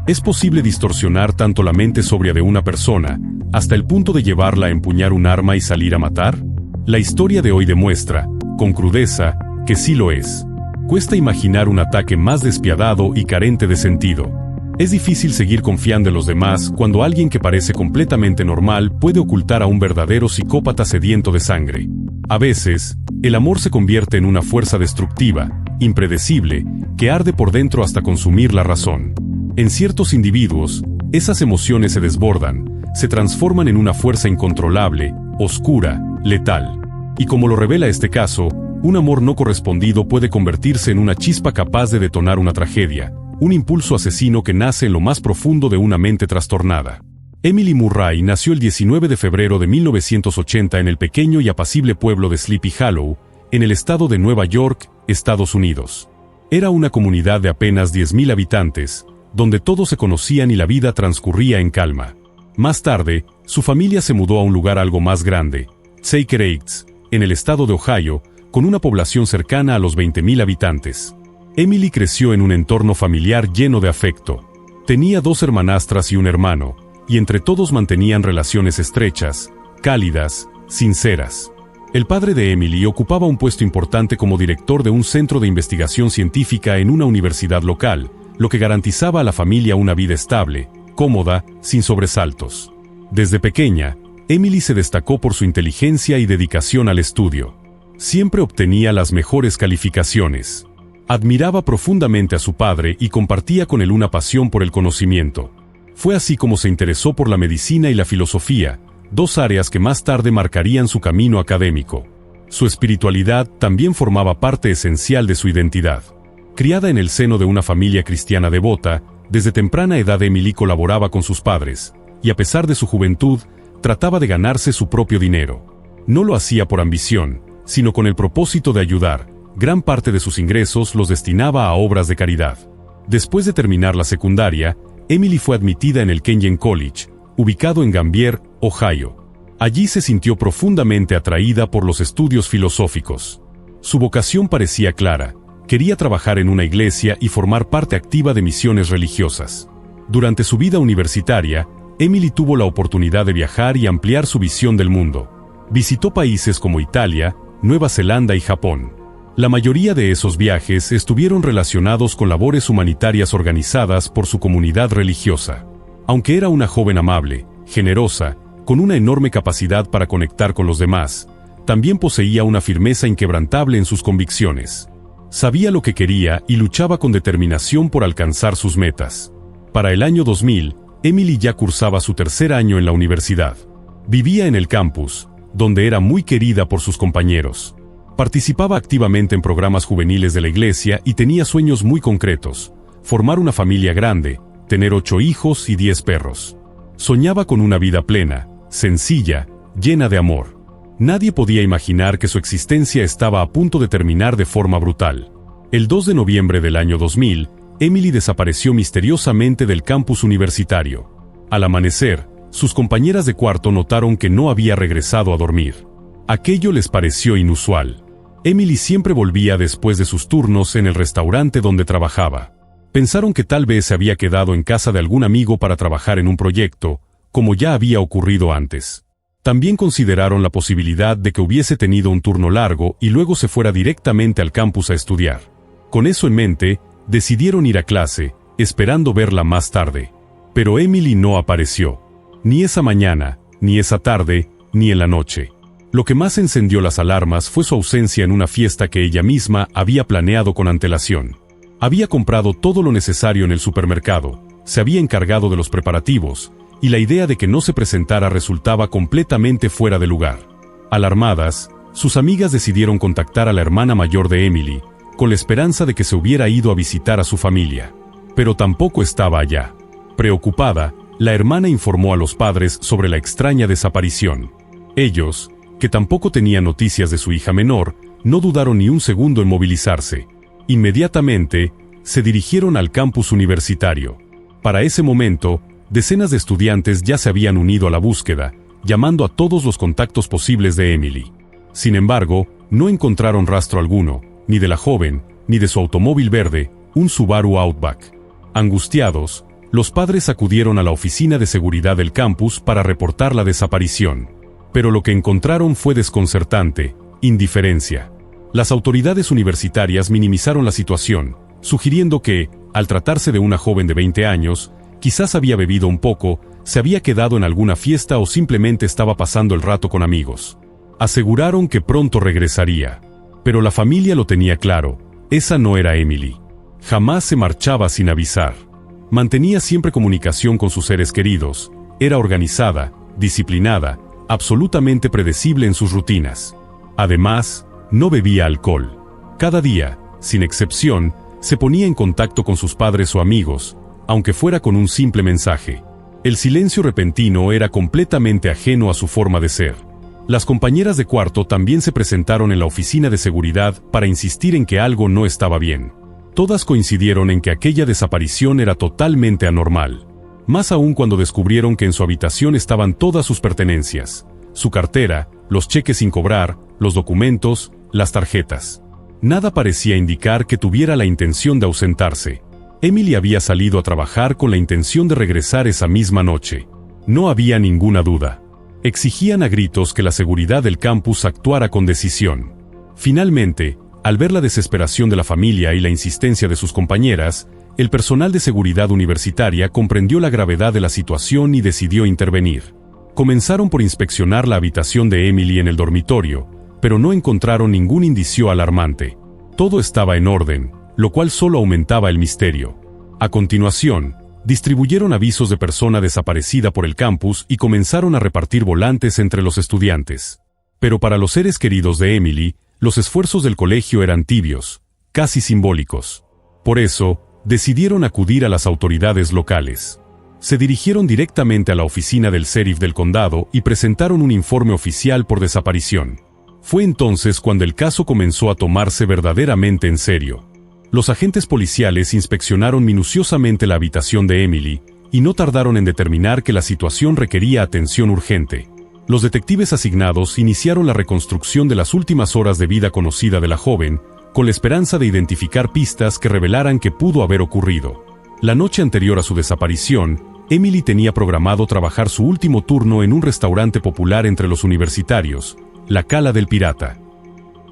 Es posible distorsionar tanto la mente sobria de una persona, hasta el punto de llevarla a empuñar un arma y salir a matar. La historia de hoy demuestra, con crudeza, que sí lo es. Cuesta imaginar un ataque más despiadado y carente de sentido. Es difícil seguir confiando en los demás cuando alguien que parece completamente normal puede ocultar a un verdadero psicópata sediento de sangre. A veces, el amor se convierte en una fuerza destructiva, impredecible, que arde por dentro hasta consumir la razón. En ciertos individuos, esas emociones se desbordan, se transforman en una fuerza incontrolable, oscura, letal. Y como lo revela este caso, un amor no correspondido puede convertirse en una chispa capaz de detonar una tragedia, un impulso asesino que nace en lo más profundo de una mente trastornada. Emily Murray nació el 19 de febrero de 1980 en el pequeño y apacible pueblo de Sleepy Hollow, en el estado de Nueva York, Estados Unidos. Era una comunidad de apenas 10.000 habitantes, donde todos se conocían y la vida transcurría en calma. Más tarde, su familia se mudó a un lugar algo más grande, Shaker Heights, en el estado de Ohio, con una población cercana a los 20.000 habitantes. Emily creció en un entorno familiar lleno de afecto. Tenía 2 hermanastras y un hermano, y entre todos mantenían relaciones estrechas, cálidas, sinceras. El padre de Emily ocupaba un puesto importante como director de un centro de investigación científica en una universidad local, lo que garantizaba a la familia una vida estable, cómoda, sin sobresaltos. Desde pequeña, Emily se destacó por su inteligencia y dedicación al estudio. Siempre obtenía las mejores calificaciones. Admiraba profundamente a su padre y compartía con él una pasión por el conocimiento. Fue así como se interesó por la medicina y la filosofía, 2 áreas que más tarde marcarían su camino académico. Su espiritualidad también formaba parte esencial de su identidad. Criada en el seno de una familia cristiana devota, desde temprana edad Emily colaboraba con sus padres, y a pesar de su juventud, trataba de ganarse su propio dinero. No lo hacía por ambición, sino con el propósito de ayudar. Gran parte de sus ingresos los destinaba a obras de caridad. Después de terminar la secundaria, Emily fue admitida en el Kenyon College, ubicado en Gambier, Ohio. Allí se sintió profundamente atraída por los estudios filosóficos. Su vocación parecía clara. Quería trabajar en una iglesia y formar parte activa de misiones religiosas. Durante su vida universitaria, Emily tuvo la oportunidad de viajar y ampliar su visión del mundo. Visitó países como Italia, Nueva Zelanda y Japón. La mayoría de esos viajes estuvieron relacionados con labores humanitarias organizadas por su comunidad religiosa. Aunque era una joven amable, generosa, con una enorme capacidad para conectar con los demás, también poseía una firmeza inquebrantable en sus convicciones. Sabía lo que quería y luchaba con determinación por alcanzar sus metas. Para el año 2000, Emily ya cursaba su 3er año en la universidad. Vivía en el campus, donde era muy querida por sus compañeros. Participaba activamente en programas juveniles de la iglesia y tenía sueños muy concretos: formar una familia grande, tener 8 hijos y 10 perros. Soñaba con una vida plena, sencilla, llena de amor. Nadie podía imaginar que su existencia estaba a punto de terminar de forma brutal. El 2 de noviembre del año 2000, Emily desapareció misteriosamente del campus universitario. Al amanecer, sus compañeras de cuarto notaron que no había regresado a dormir. Aquello les pareció inusual. Emily siempre volvía después de sus turnos en el restaurante donde trabajaba. Pensaron que tal vez se había quedado en casa de algún amigo para trabajar en un proyecto, como ya había ocurrido antes. También consideraron la posibilidad de que hubiese tenido un turno largo y luego se fuera directamente al campus a estudiar. Con eso en mente, decidieron ir a clase, esperando verla más tarde. Pero Emily no apareció. Ni esa mañana, ni esa tarde, ni en la noche. Lo que más encendió las alarmas fue su ausencia en una fiesta que ella misma había planeado con antelación. Había comprado todo lo necesario en el supermercado, se había encargado de los preparativos, y la idea de que no se presentara resultaba completamente fuera de lugar. Alarmadas, sus amigas decidieron contactar a la hermana mayor de Emily, con la esperanza de que se hubiera ido a visitar a su familia. Pero tampoco estaba allá. Preocupada, la hermana informó a los padres sobre la extraña desaparición. Ellos, que tampoco tenían noticias de su hija menor, no dudaron ni un segundo en movilizarse. Inmediatamente, se dirigieron al campus universitario. Para ese momento, decenas de estudiantes ya se habían unido a la búsqueda, llamando a todos los contactos posibles de Emily. Sin embargo, no encontraron rastro alguno, ni de la joven, ni de su automóvil verde, un Subaru Outback. Angustiados, Los padres acudieron a la oficina de seguridad del campus para reportar la desaparición. Pero lo que encontraron fue desconcertante: indiferencia. Las autoridades universitarias minimizaron la situación, sugiriendo que, al tratarse de una joven de 20 años, quizás había bebido un poco, se había quedado en alguna fiesta o simplemente estaba pasando el rato con amigos. Aseguraron que pronto regresaría. Pero la familia lo tenía claro: esa no era Emily. Jamás se marchaba sin avisar. Mantenía siempre comunicación con sus seres queridos, era organizada, disciplinada, absolutamente predecible en sus rutinas. Además, no bebía alcohol. Cada día, sin excepción, se ponía en contacto con sus padres o amigos, aunque fuera con un simple mensaje. El silencio repentino era completamente ajeno a su forma de ser. Las compañeras de cuarto también se presentaron en la oficina de seguridad para insistir en que algo no estaba bien. Todas coincidieron en que aquella desaparición era totalmente anormal. Más aún cuando descubrieron que en su habitación estaban todas sus pertenencias: su cartera, los cheques sin cobrar, los documentos, las tarjetas. Nada parecía indicar que tuviera la intención de ausentarse. Emily había salido a trabajar con la intención de regresar esa misma noche. No había ninguna duda. Exigían a gritos que la seguridad del campus actuara con decisión. Finalmente, al ver la desesperación de la familia y la insistencia de sus compañeras, el personal de seguridad universitaria comprendió la gravedad de la situación y decidió intervenir. Comenzaron por inspeccionar la habitación de Emily en el dormitorio, pero no encontraron ningún indicio alarmante. Todo estaba en orden, lo cual solo aumentaba el misterio. A continuación, distribuyeron avisos de persona desaparecida por el campus y comenzaron a repartir volantes entre los estudiantes. Pero para los seres queridos de Emily, los esfuerzos del colegio eran tibios, casi simbólicos. Por eso, decidieron acudir a las autoridades locales. Se dirigieron directamente a la oficina del sheriff del condado y presentaron un informe oficial por desaparición. Fue entonces cuando el caso comenzó a tomarse verdaderamente en serio. Los agentes policiales inspeccionaron minuciosamente la habitación de Emily y no tardaron en determinar que la situación requería atención urgente. Los detectives asignados iniciaron la reconstrucción de las últimas horas de vida conocida de la joven, con la esperanza de identificar pistas que revelaran que pudo haber ocurrido. La noche anterior a su desaparición, Emily tenía programado trabajar su último turno en un restaurante popular entre los universitarios, la Cala del Pirata.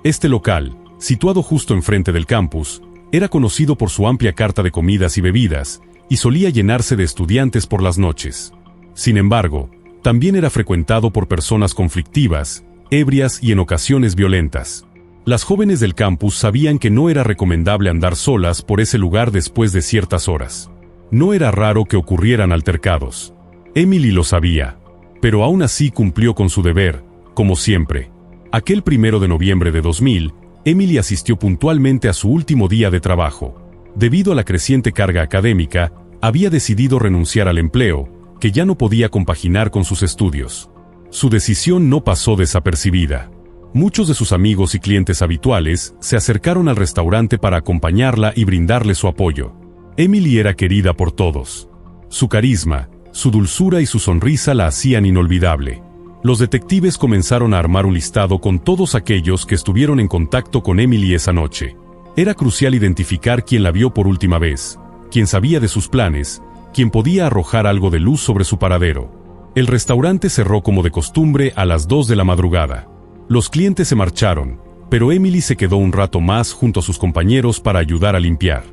Este local, situado justo enfrente del campus, era conocido por su amplia carta de comidas y bebidas, y solía llenarse de estudiantes por las noches. Sin embargo, también era frecuentado por personas conflictivas, ebrias y en ocasiones violentas. Las jóvenes del campus sabían que no era recomendable andar solas por ese lugar después de ciertas horas. No era raro que ocurrieran altercados. Emily lo sabía, pero aún así cumplió con su deber, como siempre. Aquel 1 de noviembre de 2000, Emily asistió puntualmente a su último día de trabajo. Debido a la creciente carga académica, había decidido renunciar al empleo, que ya no podía compaginar con sus estudios. Su decisión no pasó desapercibida. Muchos de sus amigos y clientes habituales se acercaron al restaurante para acompañarla y brindarle su apoyo. Emily era querida por todos. Su carisma, su dulzura y su sonrisa la hacían inolvidable. Los detectives comenzaron a armar un listado con todos aquellos que estuvieron en contacto con Emily esa noche. Era crucial identificar quién la vio por última vez, quién sabía de sus planes, quién podía arrojar algo de luz sobre su paradero. El restaurante cerró como de costumbre a las 2 de la madrugada. Los clientes se marcharon, pero Emily se quedó un rato más junto a sus compañeros para ayudar a limpiar.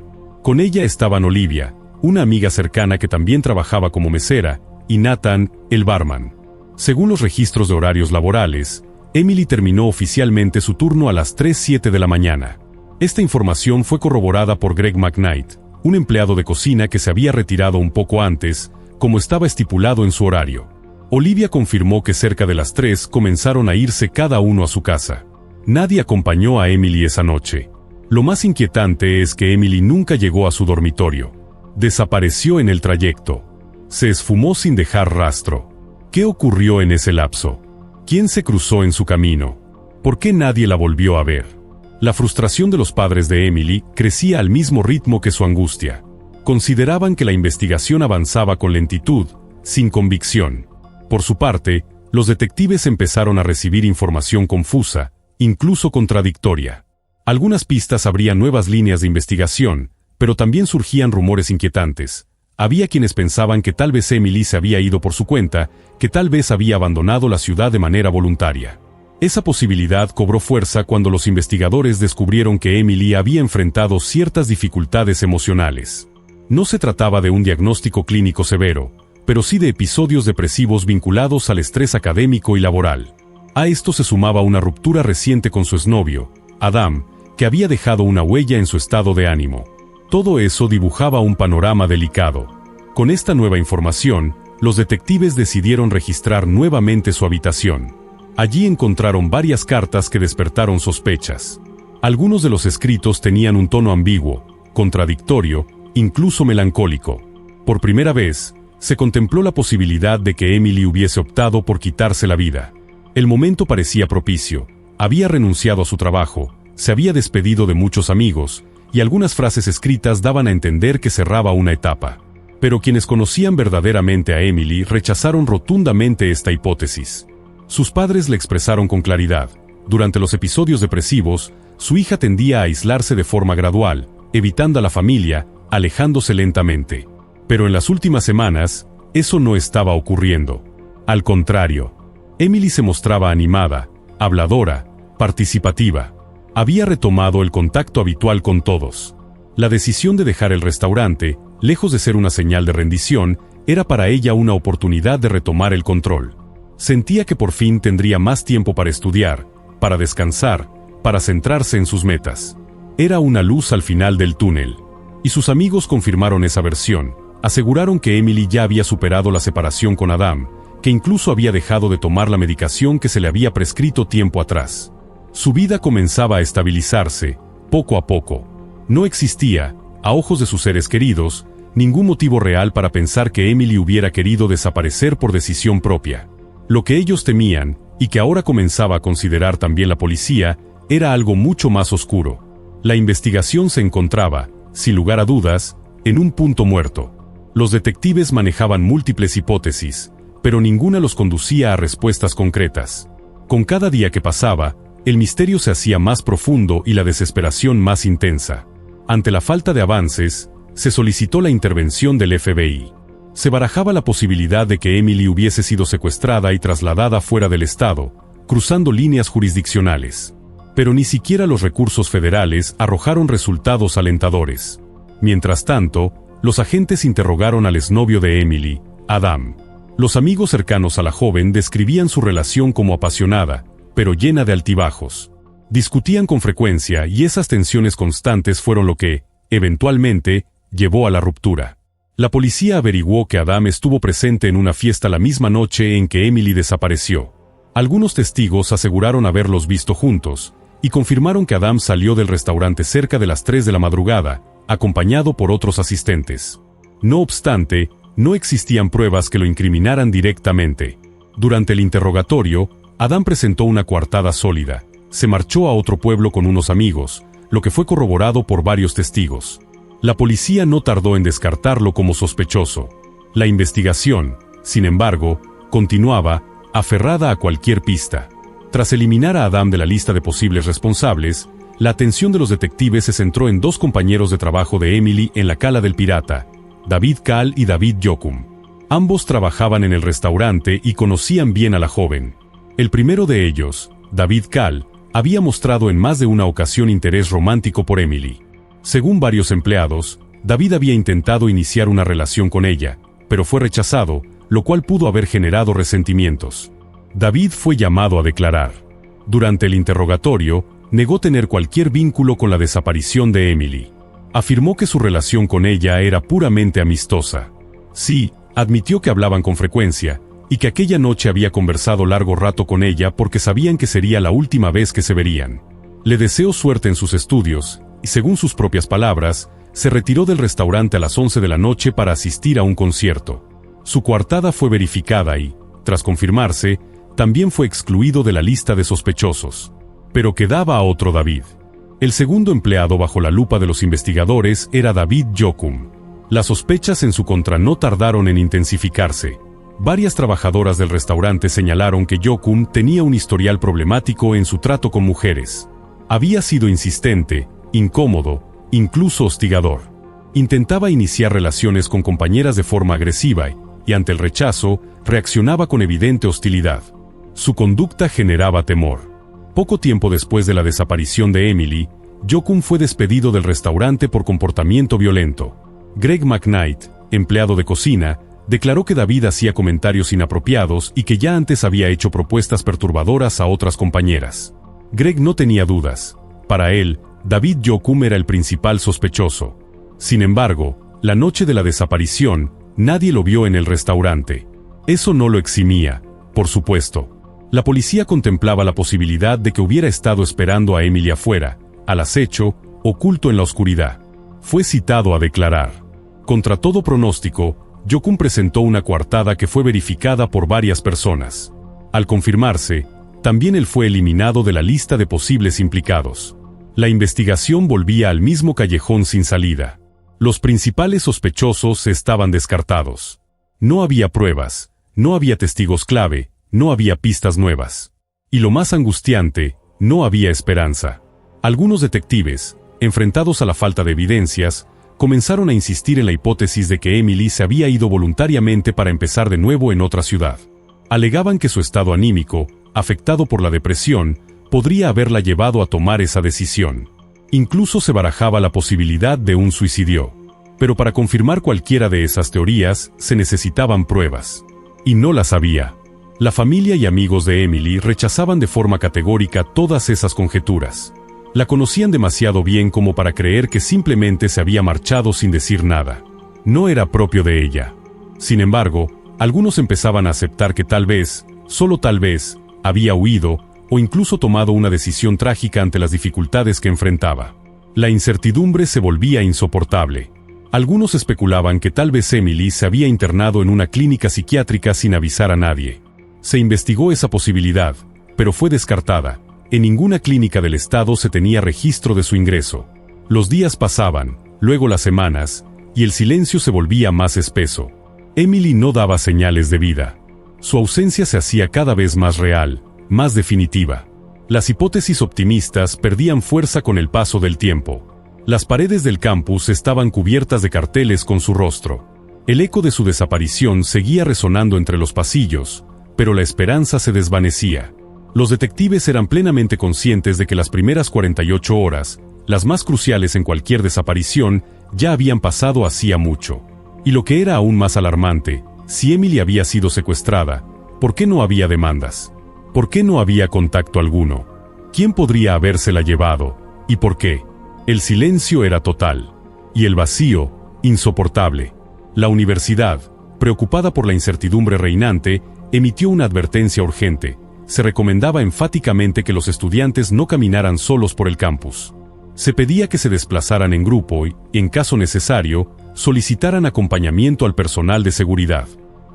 Con ella estaban Olivia, una amiga cercana que también trabajaba como mesera, y Nathan, el barman. Según los registros de horarios laborales, Emily terminó oficialmente su turno a las 3:07 de la mañana. Esta información fue corroborada por Greg McKnight, un empleado de cocina que se había retirado un poco antes, como estaba estipulado en su horario. Olivia confirmó que cerca de las 3 comenzaron a irse cada uno a su casa. Nadie acompañó a Emily esa noche. Lo más inquietante es que Emily nunca llegó a su dormitorio. Desapareció en el trayecto. Se esfumó sin dejar rastro. ¿Qué ocurrió en ese lapso? ¿Quién se cruzó en su camino? ¿Por qué nadie la volvió a ver? La frustración de los padres de Emily crecía al mismo ritmo que su angustia. Consideraban que la investigación avanzaba con lentitud, sin convicción. Por su parte, los detectives empezaron a recibir información confusa, incluso contradictoria. Algunas pistas abrían nuevas líneas de investigación, pero también surgían rumores inquietantes, Había quienes pensaban que tal vez Emily se había ido por su cuenta, que tal vez había abandonado la ciudad de manera voluntaria. Esa posibilidad cobró fuerza cuando los investigadores descubrieron que Emily había enfrentado ciertas dificultades emocionales. No se trataba de un diagnóstico clínico severo, pero sí de episodios depresivos vinculados al estrés académico y laboral. A esto se sumaba una ruptura reciente con su exnovio, Adam, que había dejado una huella en su estado de ánimo. Todo eso dibujaba un panorama delicado. Con esta nueva información, los detectives decidieron registrar nuevamente su habitación. Allí encontraron varias cartas que despertaron sospechas. Algunos de los escritos tenían un tono ambiguo, contradictorio, incluso melancólico. Por primera vez, se contempló la posibilidad de que Emily hubiese optado por quitarse la vida. El momento parecía propicio. Había renunciado a su trabajo, se había despedido de muchos amigos, y algunas frases escritas daban a entender que cerraba una etapa. Pero quienes conocían verdaderamente a Emily rechazaron rotundamente esta hipótesis. Sus padres le expresaron con claridad. Durante los episodios depresivos, su hija tendía a aislarse de forma gradual, evitando a la familia, alejándose lentamente. Pero en las últimas semanas, eso no estaba ocurriendo. Al contrario, Emily se mostraba animada, habladora, participativa. Había retomado el contacto habitual con todos. La decisión de dejar el restaurante, lejos de ser una señal de rendición, era para ella una oportunidad de retomar el control. Sentía que por fin tendría más tiempo para estudiar, para descansar, para centrarse en sus metas. Era una luz al final del túnel. Y sus amigos confirmaron esa versión. Aseguraron que Emily ya había superado la separación con Adam, que incluso había dejado de tomar la medicación que se le había prescrito tiempo atrás. Su vida comenzaba a estabilizarse, poco a poco. No existía, a ojos de sus seres queridos, ningún motivo real para pensar que Emily hubiera querido desaparecer por decisión propia. Lo que ellos temían, y que ahora comenzaba a considerar también la policía, era algo mucho más oscuro. La investigación se encontraba, sin lugar a dudas, en un punto muerto. Los detectives manejaban múltiples hipótesis, pero ninguna los conducía a respuestas concretas. Con cada día que pasaba, el misterio se hacía más profundo y la desesperación más intensa. Ante la falta de avances, se solicitó la intervención del FBI. Se barajaba la posibilidad de que Emily hubiese sido secuestrada y trasladada fuera del estado, cruzando líneas jurisdiccionales. Pero ni siquiera los recursos federales arrojaron resultados alentadores. Mientras tanto, los agentes interrogaron al exnovio de Emily, Adam. Los amigos cercanos a la joven describían su relación como apasionada, pero llena de altibajos. Discutían con frecuencia y esas tensiones constantes fueron lo que, eventualmente, llevó a la ruptura. La policía averiguó que Adam estuvo presente en una fiesta la misma noche en que Emily desapareció. Algunos testigos aseguraron haberlos visto juntos, y confirmaron que Adam salió del restaurante cerca de las 3 de la madrugada, acompañado por otros asistentes. No obstante, no existían pruebas que lo incriminaran directamente. Durante el interrogatorio, Adam presentó una coartada sólida. Se marchó a otro pueblo con unos amigos, lo que fue corroborado por varios testigos. La policía no tardó en descartarlo como sospechoso. La investigación, sin embargo, continuaba, aferrada a cualquier pista. Tras eliminar a Adam de la lista de posibles responsables, la atención de los detectives se centró en 2 compañeros de trabajo de Emily en la Cala del Pirata, David Kahl y David Jokum. Ambos trabajaban en el restaurante y conocían bien a la joven. El primero de ellos, David Kahl, había mostrado en más de una ocasión interés romántico por Emily. Según varios empleados, David había intentado iniciar una relación con ella, pero fue rechazado, lo cual pudo haber generado resentimientos. David fue llamado a declarar. Durante el interrogatorio, negó tener cualquier vínculo con la desaparición de Emily. Afirmó que su relación con ella era puramente amistosa. Sí, admitió que hablaban con frecuencia, y que aquella noche había conversado largo rato con ella porque sabían que sería la última vez que se verían. Le deseó suerte en sus estudios, y según sus propias palabras, se retiró del restaurante a las 11 de la noche para asistir a un concierto. Su coartada fue verificada y, tras confirmarse, también fue excluido de la lista de sospechosos. Pero quedaba otro David. El segundo empleado bajo la lupa de los investigadores era David Jokum. Las sospechas en su contra no tardaron en intensificarse. Varias trabajadoras del restaurante señalaron que Jokum tenía un historial problemático en su trato con mujeres. Había sido insistente, incómodo, incluso hostigador. Intentaba iniciar relaciones con compañeras de forma agresiva y, ante el rechazo, reaccionaba con evidente hostilidad. Su conducta generaba temor. Poco tiempo después de la desaparición de Emily, Jo-kun fue despedido del restaurante por comportamiento violento. Greg McKnight, empleado de cocina, declaró que David hacía comentarios inapropiados y que ya antes había hecho propuestas perturbadoras a otras compañeras. Greg no tenía dudas. Para él, David Jo-kun era el principal sospechoso. Sin embargo, la noche de la desaparición, nadie lo vio en el restaurante. Eso no lo eximía, por supuesto. La policía contemplaba la posibilidad de que hubiera estado esperando a Emily afuera, al acecho, oculto en la oscuridad. Fue citado a declarar. Contra todo pronóstico, Jo-kun presentó una coartada que fue verificada por varias personas. Al confirmarse, también él fue eliminado de la lista de posibles implicados. La investigación volvía al mismo callejón sin salida. Los principales sospechosos estaban descartados. No había pruebas, no había testigos clave, no había pistas nuevas. Y lo más angustiante, no había esperanza. Algunos detectives, enfrentados a la falta de evidencias, comenzaron a insistir en la hipótesis de que Emily se había ido voluntariamente para empezar de nuevo en otra ciudad. Alegaban que su estado anímico, afectado por la depresión, podría haberla llevado a tomar esa decisión. Incluso se barajaba la posibilidad de un suicidio. Pero para confirmar cualquiera de esas teorías, se necesitaban pruebas. Y no las había. La familia y amigos de Emily rechazaban de forma categórica todas esas conjeturas. La conocían demasiado bien como para creer que simplemente se había marchado sin decir nada. No era propio de ella. Sin embargo, algunos empezaban a aceptar que tal vez, solo tal vez, había huido, o incluso tomado una decisión trágica ante las dificultades que enfrentaba. La incertidumbre se volvía insoportable. Algunos especulaban que tal vez Emily se había internado en una clínica psiquiátrica sin avisar a nadie. Se investigó esa posibilidad, pero fue descartada. En ninguna clínica del estado se tenía registro de su ingreso. Los días pasaban, luego las semanas, y el silencio se volvía más espeso. Emily no daba señales de vida. Su ausencia se hacía cada vez más real, más definitiva. Las hipótesis optimistas perdían fuerza con el paso del tiempo. Las paredes del campus estaban cubiertas de carteles con su rostro. El eco de su desaparición seguía resonando entre los pasillos, pero la esperanza se desvanecía. Los detectives eran plenamente conscientes de que las primeras 48 horas, las más cruciales en cualquier desaparición, ya habían pasado hacía mucho. Y lo que era aún más alarmante, si Emily había sido secuestrada, ¿por qué no había demandas? ¿Por qué no había contacto alguno? ¿Quién podría habérsela llevado? ¿Y por qué? El silencio era total. Y el vacío, insoportable. La universidad, preocupada por la incertidumbre reinante, emitió una advertencia urgente. Se recomendaba enfáticamente que los estudiantes no caminaran solos por el campus. Se pedía que se desplazaran en grupo y, en caso necesario, solicitaran acompañamiento al personal de seguridad.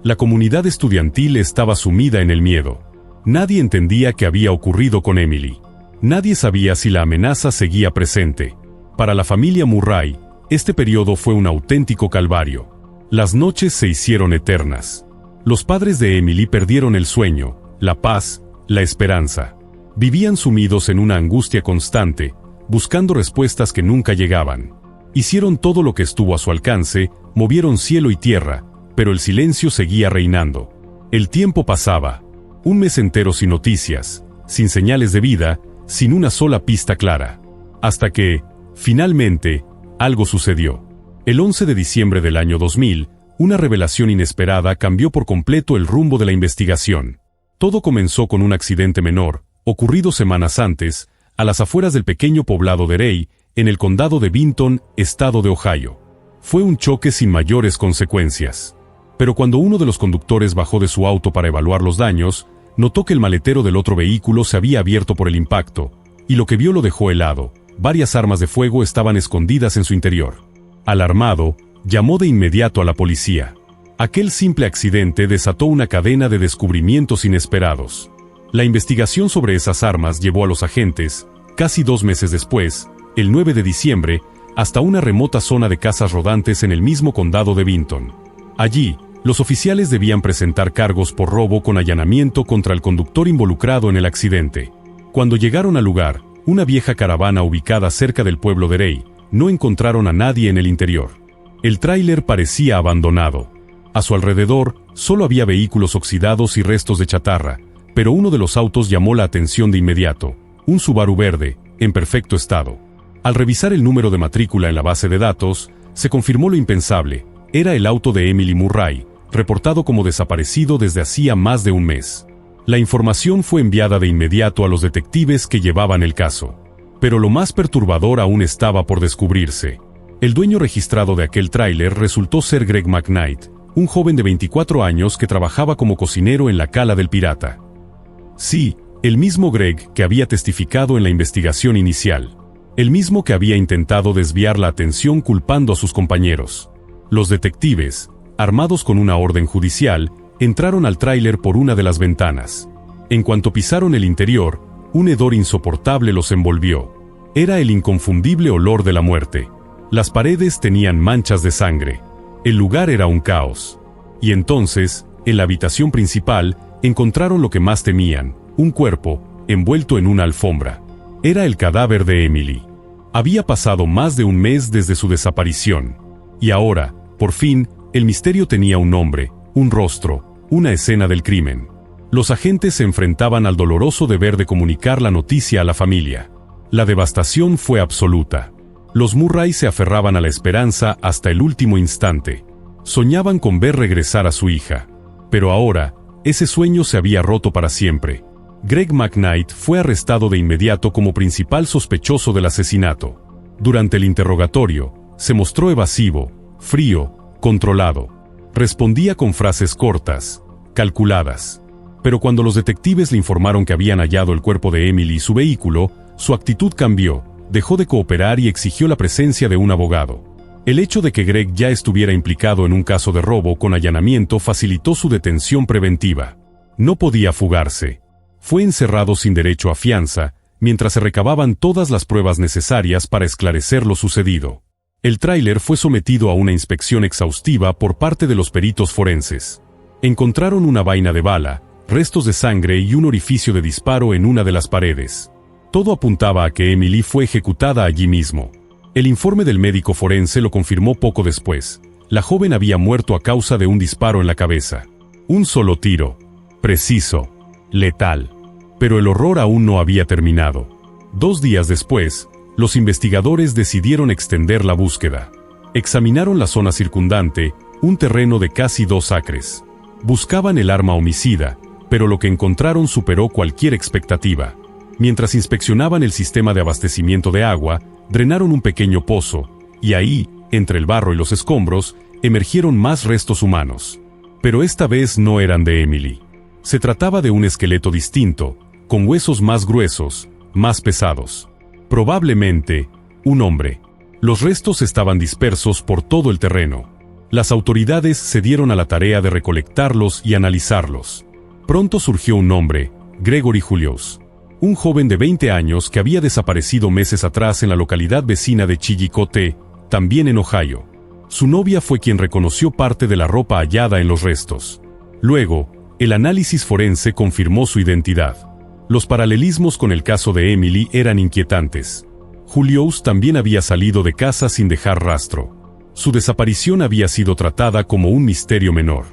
La comunidad estudiantil estaba sumida en el miedo. Nadie entendía qué había ocurrido con Emily. Nadie sabía si la amenaza seguía presente. Para la familia Murray, este periodo fue un auténtico calvario. Las noches se hicieron eternas. Los padres de Emily perdieron el sueño, la paz, la esperanza. Vivían sumidos en una angustia constante, buscando respuestas que nunca llegaban. Hicieron todo lo que estuvo a su alcance, movieron cielo y tierra, pero el silencio seguía reinando. El tiempo pasaba. Un mes entero sin noticias, sin señales de vida, sin una sola pista clara. Hasta que, finalmente, algo sucedió. El 11 de diciembre del año 2000, una revelación inesperada cambió por completo el rumbo de la investigación. Todo comenzó con un accidente menor, ocurrido semanas antes, a las afueras del pequeño poblado de Rey, en el condado de Vinton, estado de Ohio. Fue un choque sin mayores consecuencias. Pero cuando uno de los conductores bajó de su auto para evaluar los daños, notó que el maletero del otro vehículo se había abierto por el impacto, y lo que vio lo dejó helado. Varias armas de fuego estaban escondidas en su interior. Alarmado, llamó de inmediato a la policía. Aquel simple accidente desató una cadena de descubrimientos inesperados. La investigación sobre esas armas llevó a los agentes, casi 2 meses después, el 9 de diciembre, hasta una remota zona de casas rodantes en el mismo condado de Vinton. Allí, los oficiales debían presentar cargos por robo con allanamiento contra el conductor involucrado en el accidente. Cuando llegaron al lugar, una vieja caravana ubicada cerca del pueblo de Rey, no encontraron a nadie en el interior. El tráiler parecía abandonado. A su alrededor, solo había vehículos oxidados y restos de chatarra, pero uno de los autos llamó la atención de inmediato, un Subaru verde, en perfecto estado. Al revisar el número de matrícula en la base de datos, se confirmó lo impensable: era el auto de Emily Murray, reportado como desaparecido desde hacía más de un mes. La información fue enviada de inmediato a los detectives que llevaban el caso. Pero lo más perturbador aún estaba por descubrirse. El dueño registrado de aquel tráiler resultó ser Greg McKnight, un joven de 24 años que trabajaba como cocinero en la Cala del Pirata. Sí, el mismo Greg que había testificado en la investigación inicial. El mismo que había intentado desviar la atención culpando a sus compañeros. Los detectives, armados con una orden judicial, entraron al tráiler por una de las ventanas. En cuanto pisaron el interior, un hedor insoportable los envolvió. Era el inconfundible olor de la muerte. Las paredes tenían manchas de sangre. El lugar era un caos. Y entonces, en la habitación principal, encontraron lo que más temían: un cuerpo, envuelto en una alfombra. Era el cadáver de Emily. Había pasado más de un mes desde su desaparición. Y ahora, por fin, el misterio tenía un nombre, un rostro, una escena del crimen. Los agentes se enfrentaban al doloroso deber de comunicar la noticia a la familia. La devastación fue absoluta. Los Murray se aferraban a la esperanza hasta el último instante. Soñaban con ver regresar a su hija. Pero ahora, ese sueño se había roto para siempre. Greg McKnight fue arrestado de inmediato como principal sospechoso del asesinato. Durante el interrogatorio, se mostró evasivo, frío, controlado. Respondía con frases cortas, calculadas. Pero cuando los detectives le informaron que habían hallado el cuerpo de Emily y su vehículo, su actitud cambió, dejó de cooperar y exigió la presencia de un abogado. El hecho de que Greg ya estuviera implicado en un caso de robo con allanamiento facilitó su detención preventiva. No podía fugarse. Fue encerrado sin derecho a fianza, mientras se recababan todas las pruebas necesarias para esclarecer lo sucedido. El tráiler fue sometido a una inspección exhaustiva por parte de los peritos forenses. Encontraron una vaina de bala, restos de sangre y un orificio de disparo en una de las paredes. Todo apuntaba a que Emily fue ejecutada allí mismo. El informe del médico forense lo confirmó poco después. La joven había muerto a causa de un disparo en la cabeza. Un solo tiro. Preciso. Letal. Pero el horror aún no había terminado. 2 días después, los investigadores decidieron extender la búsqueda. Examinaron la zona circundante, un terreno de casi 2 acres. Buscaban el arma homicida, pero lo que encontraron superó cualquier expectativa. Mientras inspeccionaban el sistema de abastecimiento de agua, drenaron un pequeño pozo, y ahí, entre el barro y los escombros, emergieron más restos humanos. Pero esta vez no eran de Emily. Se trataba de un esqueleto distinto, con huesos más gruesos, más pesados. Probablemente, un hombre. Los restos estaban dispersos por todo el terreno. Las autoridades se dieron a la tarea de recolectarlos y analizarlos. Pronto surgió un nombre: Gregory Julius. Un joven de 20 años que había desaparecido meses atrás en la localidad vecina de Chillicothe, también en Ohio. Su novia fue quien reconoció parte de la ropa hallada en los restos. Luego, el análisis forense confirmó su identidad. Los paralelismos con el caso de Emily eran inquietantes. Julius también había salido de casa sin dejar rastro. Su desaparición había sido tratada como un misterio menor.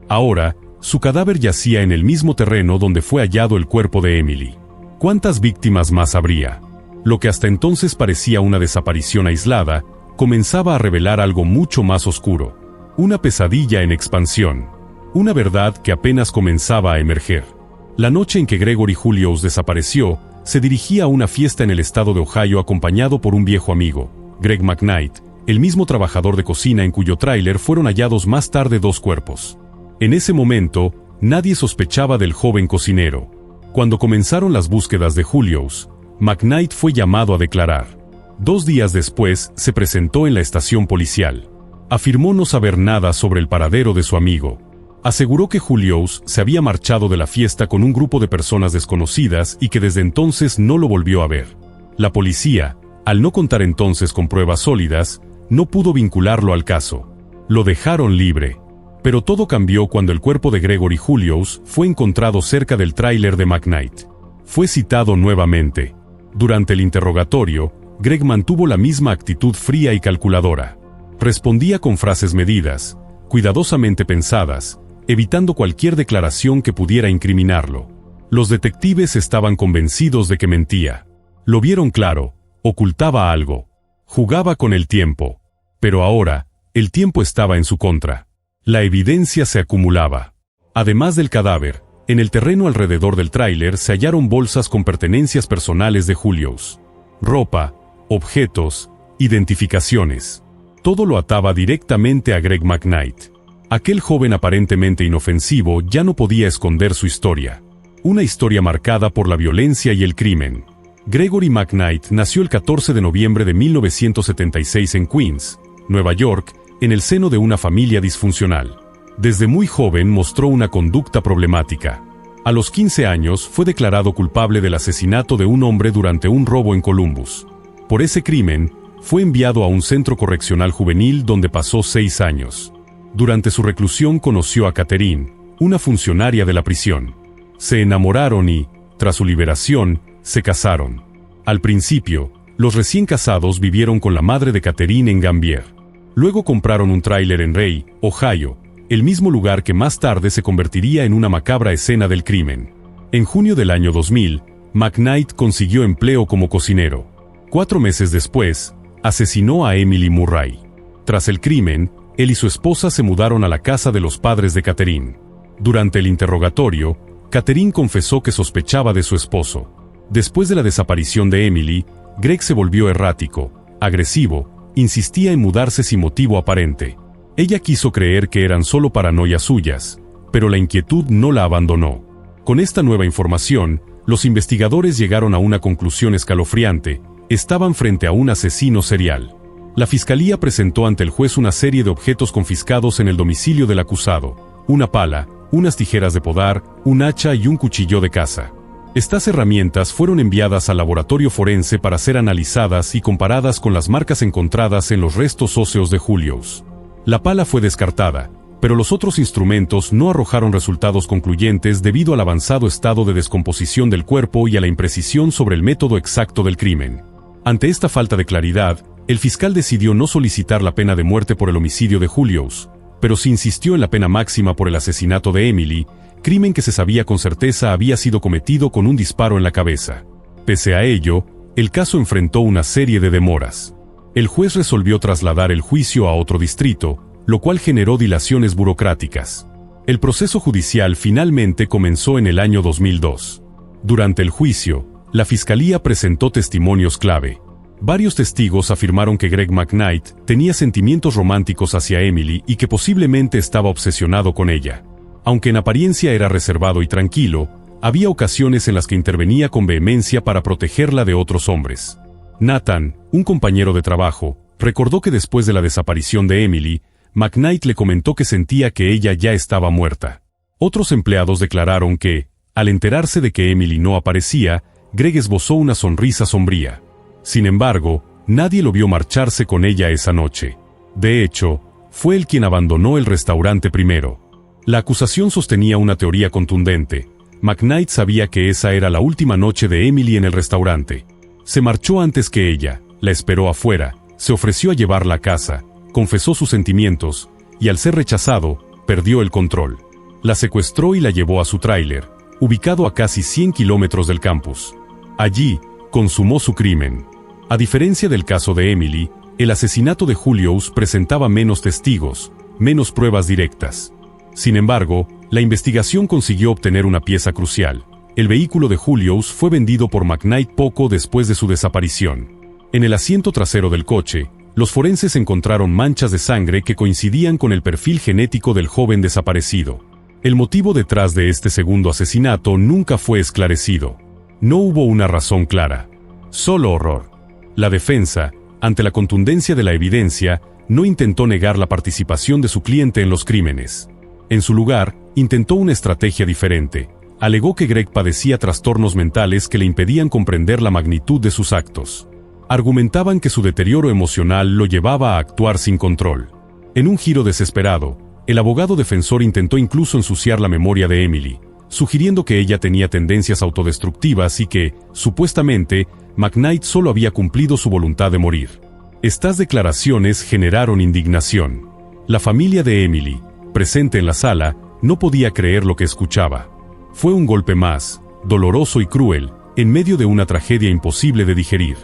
Ahora, su cadáver yacía en el mismo terreno donde fue hallado el cuerpo de Emily. ¿Cuántas víctimas más habría? Lo que hasta entonces parecía una desaparición aislada, comenzaba a revelar algo mucho más oscuro. Una pesadilla en expansión. Una verdad que apenas comenzaba a emerger. La noche en que Gregory Julius desapareció, se dirigía a una fiesta en el estado de Ohio acompañado por un viejo amigo, Greg McKnight, el mismo trabajador de cocina en cuyo tráiler fueron hallados más tarde 2 cuerpos. En ese momento, nadie sospechaba del joven cocinero. Cuando comenzaron las búsquedas de Julius, McKnight fue llamado a declarar. 2 días después, se presentó en la estación policial. Afirmó no saber nada sobre el paradero de su amigo. Aseguró que Julius se había marchado de la fiesta con un grupo de personas desconocidas y que desde entonces no lo volvió a ver. La policía, al no contar entonces con pruebas sólidas, no pudo vincularlo al caso. Lo dejaron libre. Pero todo cambió cuando el cuerpo de Gregory Julius fue encontrado cerca del tráiler de McKnight. Fue citado nuevamente. Durante el interrogatorio, Greg mantuvo la misma actitud fría y calculadora. Respondía con frases medidas, cuidadosamente pensadas, evitando cualquier declaración que pudiera incriminarlo. Los detectives estaban convencidos de que mentía. Lo vieron claro, ocultaba algo. Jugaba con el tiempo. Pero ahora, el tiempo estaba en su contra. La evidencia se acumulaba. Además del cadáver, en el terreno alrededor del tráiler se hallaron bolsas con pertenencias personales de Julius. Ropa, objetos, identificaciones. Todo lo ataba directamente a Greg McKnight. Aquel joven aparentemente inofensivo ya no podía esconder su historia. Una historia marcada por la violencia y el crimen. Gregory McKnight nació el 14 de noviembre de 1976 en Queens, Nueva York, en el seno de una familia disfuncional. Desde muy joven mostró una conducta problemática. A los 15 años fue declarado culpable del asesinato de un hombre durante un robo en Columbus. Por ese crimen, fue enviado a un centro correccional juvenil donde pasó 6 años. Durante su reclusión conoció a Catherine, una funcionaria de la prisión. Se enamoraron y, tras su liberación, se casaron. Al principio, los recién casados vivieron con la madre de Catherine en Gambier. Luego compraron un tráiler en Rey, Ohio, el mismo lugar que más tarde se convertiría en una macabra escena del crimen. En junio del año 2000, McKnight consiguió empleo como cocinero. 4 meses después, asesinó a Emily Murray. Tras el crimen, él y su esposa se mudaron a la casa de los padres de Catherine. Durante el interrogatorio, Catherine confesó que sospechaba de su esposo. Después de la desaparición de Emily, Greg se volvió errático, agresivo, insistía en mudarse sin motivo aparente. Ella quiso creer que eran solo paranoias suyas, pero la inquietud no la abandonó. Con esta nueva información, los investigadores llegaron a una conclusión escalofriante: estaban frente a un asesino serial. La fiscalía presentó ante el juez una serie de objetos confiscados en el domicilio del acusado: una pala, unas tijeras de podar, un hacha y un cuchillo de caza. Estas herramientas fueron enviadas al laboratorio forense para ser analizadas y comparadas con las marcas encontradas en los restos óseos de Julius. La pala fue descartada, pero los otros instrumentos no arrojaron resultados concluyentes debido al avanzado estado de descomposición del cuerpo y a la imprecisión sobre el método exacto del crimen. Ante esta falta de claridad, el fiscal decidió no solicitar la pena de muerte por el homicidio de Julius, pero sí insistió en la pena máxima por el asesinato de Emily, crimen que se sabía con certeza había sido cometido con un disparo en la cabeza. Pese a ello, el caso enfrentó una serie de demoras. El juez resolvió trasladar el juicio a otro distrito, lo cual generó dilaciones burocráticas. El proceso judicial finalmente comenzó en el año 2002. Durante el juicio, la fiscalía presentó testimonios clave. Varios testigos afirmaron que Greg McKnight tenía sentimientos románticos hacia Emily y que posiblemente estaba obsesionado con ella. Aunque en apariencia era reservado y tranquilo, había ocasiones en las que intervenía con vehemencia para protegerla de otros hombres. Nathan, un compañero de trabajo, recordó que después de la desaparición de Emily, McKnight le comentó que sentía que ella ya estaba muerta. Otros empleados declararon que, al enterarse de que Emily no aparecía, Greg esbozó una sonrisa sombría. Sin embargo, nadie lo vio marcharse con ella esa noche. De hecho, fue él quien abandonó el restaurante primero. La acusación sostenía una teoría contundente. McKnight sabía que esa era la última noche de Emily en el restaurante. Se marchó antes que ella, la esperó afuera, se ofreció a llevarla a casa, confesó sus sentimientos, y al ser rechazado, perdió el control. La secuestró y la llevó a su tráiler, ubicado a casi 100 kilómetros del campus. Allí, consumó su crimen. A diferencia del caso de Emily, el asesinato de Julius presentaba menos testigos, menos pruebas directas. Sin embargo, la investigación consiguió obtener una pieza crucial. El vehículo de Julius fue vendido por McKnight poco después de su desaparición. En el asiento trasero del coche, los forenses encontraron manchas de sangre que coincidían con el perfil genético del joven desaparecido. El motivo detrás de este segundo asesinato nunca fue esclarecido. No hubo una razón clara. Solo horror. La defensa, ante la contundencia de la evidencia, no intentó negar la participación de su cliente en los crímenes. En su lugar, intentó una estrategia diferente. Alegó que Greg padecía trastornos mentales que le impedían comprender la magnitud de sus actos. Argumentaban que su deterioro emocional lo llevaba a actuar sin control. En un giro desesperado, el abogado defensor intentó incluso ensuciar la memoria de Emily, sugiriendo que ella tenía tendencias autodestructivas y que, supuestamente, McKnight solo había cumplido su voluntad de morir. Estas declaraciones generaron indignación. La familia de Emily, presente en la sala, no podía creer lo que escuchaba. Fue un golpe más, doloroso y cruel, en medio de una tragedia imposible de digerir.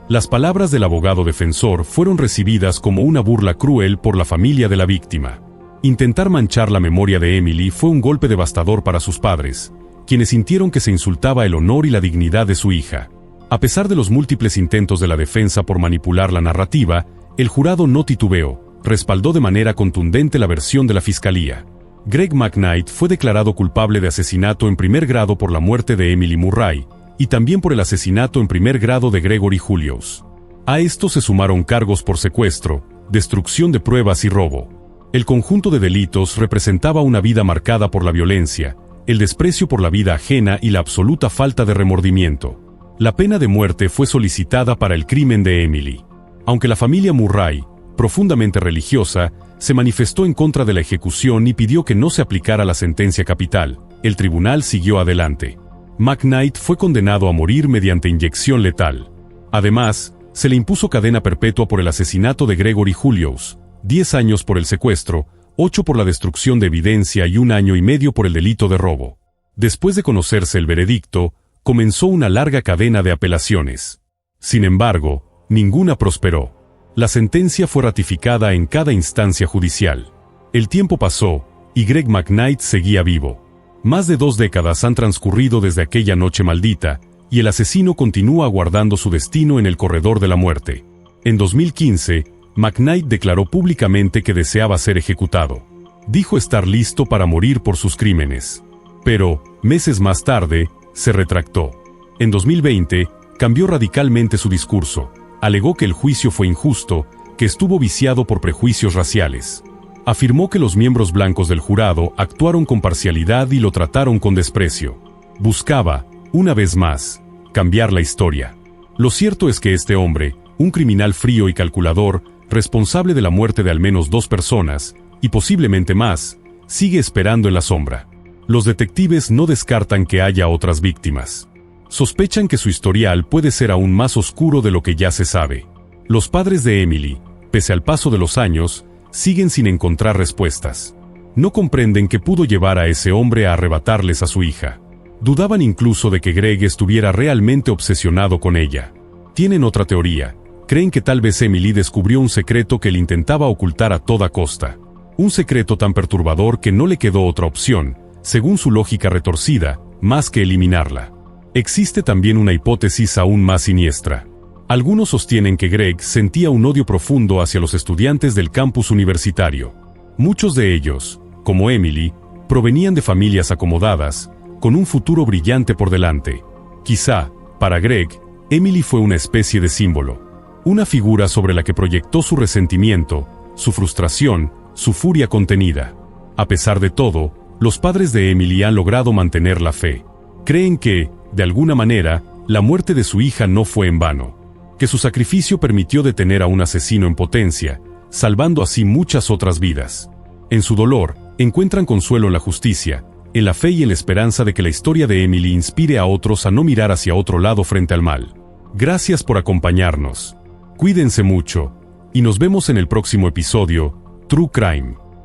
Las palabras del abogado defensor fueron recibidas como una burla cruel por la familia de la víctima. Intentar manchar la memoria de Emily fue un golpe devastador para sus padres, quienes sintieron que se insultaba el honor y la dignidad de su hija. A pesar de los múltiples intentos de la defensa por manipular la narrativa, el jurado no titubeó, respaldó de manera contundente la versión de la fiscalía. Greg McKnight fue declarado culpable de asesinato en primer grado por la muerte de Emily Murray, y también por el asesinato en primer grado de Gregory Julius. A esto se sumaron cargos por secuestro, destrucción de pruebas y robo. El conjunto de delitos representaba una vida marcada por la violencia, el desprecio por la vida ajena y la absoluta falta de remordimiento. La pena de muerte fue solicitada para el crimen de Emily. Aunque la familia Murray, profundamente religiosa, se manifestó en contra de la ejecución y pidió que no se aplicara la sentencia capital, el tribunal siguió adelante. McKnight fue condenado a morir mediante inyección letal. Además, se le impuso cadena perpetua por el asesinato de Gregory Julius, 10 años por el secuestro, 8 por la destrucción de evidencia y 1 año y medio por el delito de robo. Después de conocerse el veredicto, comenzó una larga cadena de apelaciones. Sin embargo, ninguna prosperó. La sentencia fue ratificada en cada instancia judicial. El tiempo pasó, y Greg McKnight seguía vivo. Más de 2 décadas han transcurrido desde aquella noche maldita, y el asesino continúa aguardando su destino en el corredor de la muerte. En 2015, McKnight declaró públicamente que deseaba ser ejecutado. Dijo estar listo para morir por sus crímenes. Pero, meses más tarde, se retractó. En 2020, cambió radicalmente su discurso. Alegó que el juicio fue injusto, que estuvo viciado por prejuicios raciales. Afirmó que los miembros blancos del jurado actuaron con parcialidad y lo trataron con desprecio. Buscaba, una vez más, cambiar la historia. Lo cierto es que este hombre, un criminal frío y calculador, responsable de la muerte de al menos 2 personas, y posiblemente más, sigue esperando en la sombra. Los detectives no descartan que haya otras víctimas. Sospechan que su historial puede ser aún más oscuro de lo que ya se sabe. Los padres de Emily, pese al paso de los años, siguen sin encontrar respuestas. No comprenden qué pudo llevar a ese hombre a arrebatarles a su hija. Dudaban incluso de que Greg estuviera realmente obsesionado con ella. Tienen otra teoría. Creen que tal vez Emily descubrió un secreto que él intentaba ocultar a toda costa. Un secreto tan perturbador que no le quedó otra opción, según su lógica retorcida, más que eliminarla. Existe también una hipótesis aún más siniestra. Algunos sostienen que Greg sentía un odio profundo hacia los estudiantes del campus universitario. Muchos de ellos, como Emily, provenían de familias acomodadas, con un futuro brillante por delante. Quizá, para Greg, Emily fue una especie de símbolo. Una figura sobre la que proyectó su resentimiento, su frustración, su furia contenida. A pesar de todo, los padres de Emily han logrado mantener la fe. Creen que, de alguna manera, la muerte de su hija no fue en vano. Que su sacrificio permitió detener a un asesino en potencia, salvando así muchas otras vidas. En su dolor, encuentran consuelo en la justicia, en la fe y en la esperanza de que la historia de Emily inspire a otros a no mirar hacia otro lado frente al mal. Gracias por acompañarnos. Cuídense mucho, y nos vemos en el próximo episodio, True Crime.